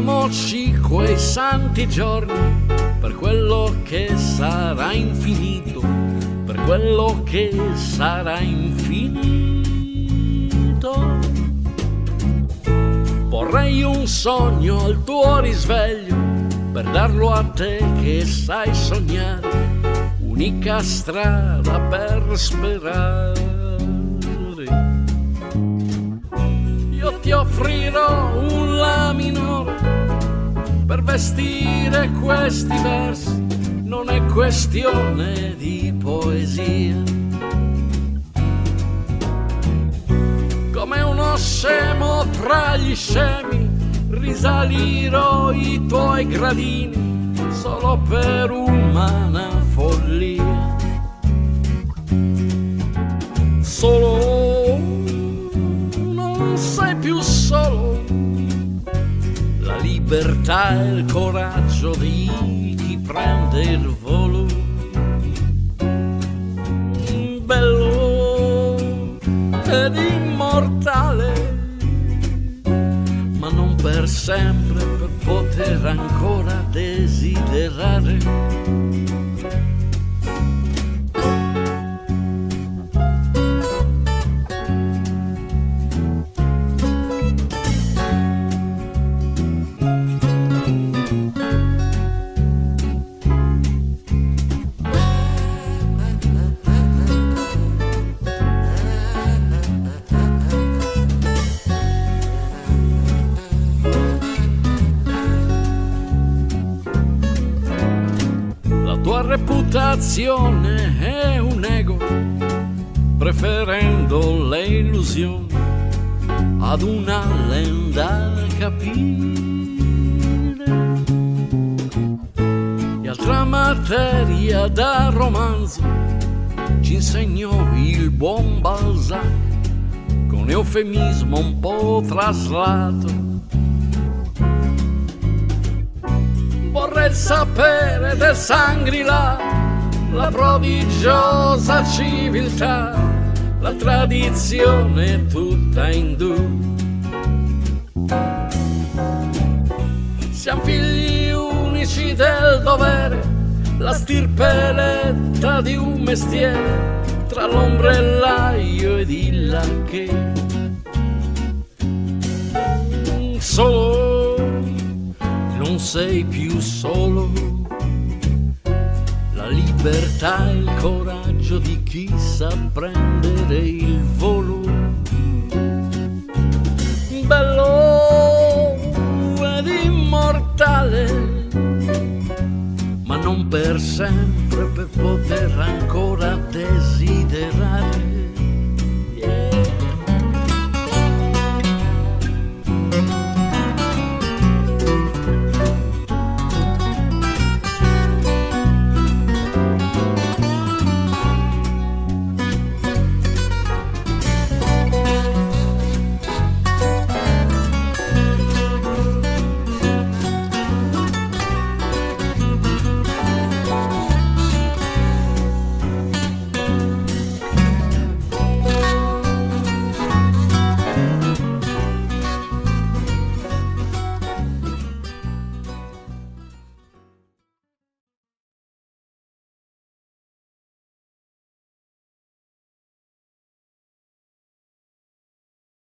Beviamoci quei santi giorni per quello che sarà infinito, per quello che sarà infinito. Vorrei un sogno al tuo risveglio per darlo a te che sai sognare, unica strada per sperare. Io ti offrirò un la minore per vestire questi versi, non è questione di poesia. Come uno scemo tra gli scemi risalirò i tuoi gradini solo per umana follia. Solo non sei più solo, la libertà e il coraggio di chi prende il volo. Bello ed immortale, ma non per sempre, per poter ancora desiderare. La tua reputazione è un ego, preferendo le illusioni ad una lenda da capire. E altra materia da romanzo ci insegnò il buon Balzac, con eufemismo un po' traslato. Vorrei sapere del Shangri-La, la prodigiosa civiltà, la tradizione tutta indù. Siamo figli unici del dovere, la stirpe eletta di un mestiere, tra l'ombrellaio ed il lacchè. Solo non sei più solo, la libertà e il coraggio di chi sa prendere il volo. Bello ed immortale, ma non per sempre, per poter ancora